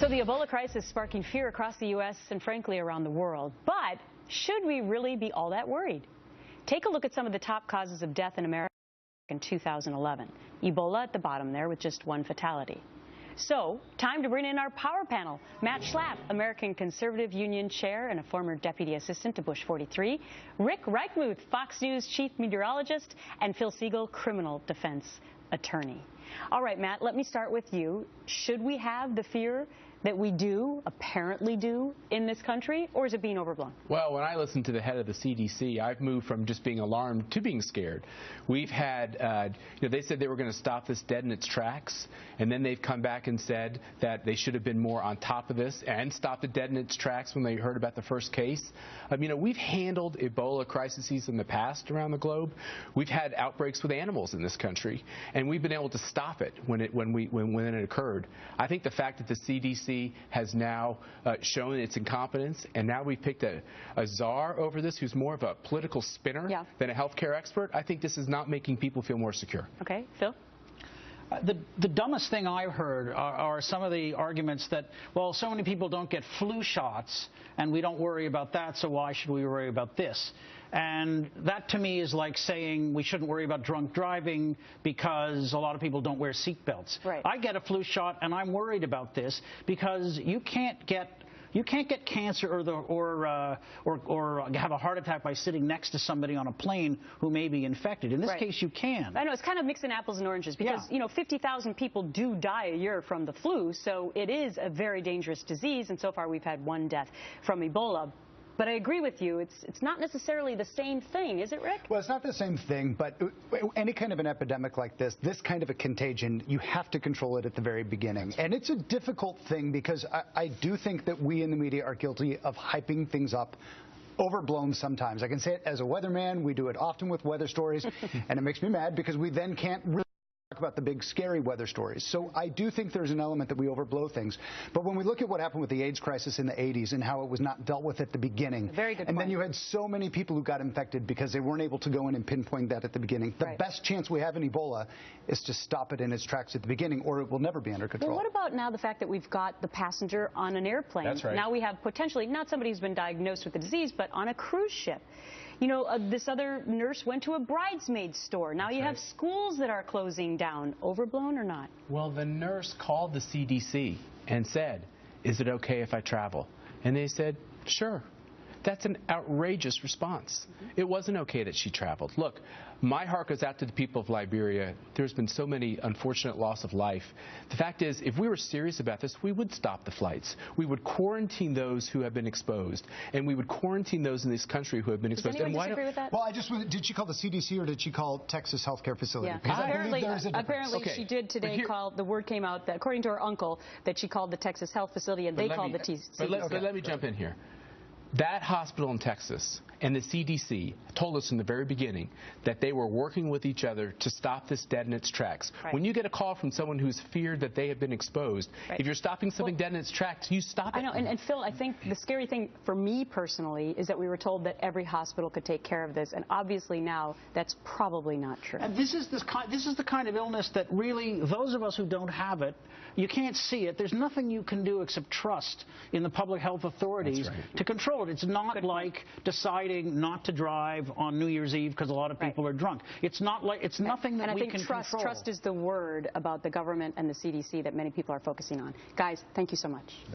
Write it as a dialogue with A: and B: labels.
A: So the Ebola crisis is sparking fear across the U.S. and frankly around the world. But should we really be all that worried? Take a look at some of the top causes of death in America in 2011. Ebola at the bottom there with just one fatality. So, time to bring in our power panel. Matt Schlapp, American Conservative Union Chair and a former Deputy Assistant to Bush 43. Rick Reichmuth, Fox News Chief Meteorologist. And Phil Siegel, Criminal Defense Attorney. All right, Matt, let me start with you. Should we have the fear that we apparently do, in this country, or is it being overblown?
B: Well, when I listen to the head of the CDC, I've moved from just being alarmed to being scared. We've had, they said they were going to stop this dead in its tracks, and then they've come back and said that they should have been more on top of this and stopped it dead in its tracks when they heard about the first case. We've handled Ebola crises in the past around the globe. We've had outbreaks with animals in this country, and we've been able to stop it when it occurred. I think the fact that the CDC has now shown its incompetence, and now we've picked a czar over this who's more of a political spinner than a healthcare expert. I think this is not making people feel more secure.
A: Okay, Phil?
C: The dumbest thing I've heard are some of the arguments that, well, so many people don't get flu shots, and we don't worry about that, so why should we worry about this? And that, to me, is like saying we shouldn't worry about drunk driving because a lot of people don't wear seatbelts.
A: Right.
C: I get a flu shot, and I'm worried about this because you can't get cancer or have a heart attack by sitting next to somebody on a plane who may be infected. In this case, you can.
A: I know, it's kind of mixing apples and oranges because, 50,000 people do die a year from the flu, so it is a very dangerous disease, and so far we've had one death from Ebola. But I agree with you, it's not necessarily the same thing, is it, Rick?
D: Well, it's not the same thing, but any kind of an epidemic like this kind of a contagion, you have to control it at the very beginning. And it's a difficult thing because I do think that we in the media are guilty of hyping things up, overblown sometimes. I can say it as a weatherman. We do it often with weather stories, and it makes me mad because we then can't really talk about the big scary weather stories. So I do think there's an element that we overblow things. But when we look at what happened with the AIDS crisis in the 80s and how it was not dealt with at the beginning,
A: very good
D: and
A: point.
D: then you had so many people who got infected because they weren't able to go in and pinpoint that at the beginning. The best chance we have in Ebola is to stop it in its tracks at the beginning, or it will never be under control.
A: Well, what about now the fact that we've got the passenger on an airplane?
B: That's right.
A: Now we have potentially not somebody who's been diagnosed with the disease, but on a cruise ship. This other nurse went to a bridesmaid store. Now you have schools that are closing down. Overblown or not?
B: Well, the nurse called the CDC and said, "Is it okay if I travel?" And they said, "Sure." That's an outrageous response. It wasn't okay that she traveled. Look, my heart goes out to the people of Liberia. There's been so many unfortunate loss of life. The fact is, if we were serious about this, we would stop the flights. We would quarantine those who have been exposed, and we would quarantine those in this country who have been exposed.
A: Does anyone disagree with that?
D: Well, did she call the CDC or did she call Texas Healthcare Facility?
A: Yeah. Apparently she did today the word came out that, according to her uncle, that she called the Texas Health Facility and they called the CDC.
B: But let me jump in here. That hospital in Texas and the CDC told us in the very beginning that they were working with each other to stop this dead in its tracks. When you get a call from someone who's feared that they have been exposed, if you're stopping something dead in its tracks, you stop it.
A: I know, and Phil, I think the scary thing for me personally is that we were told that every hospital could take care of this, and obviously now that's probably not true.
C: And this is the kind of illness that really, those of us who don't have it, you can't see it. There's nothing you can do except trust in the public health authorities to control it. It's not like deciding not to drive on New Year's Eve because a lot of people are drunk. It's not like nothing that we can control.
A: Trust is the word about the government and the CDC that many people are focusing on. Guys, thank you so much.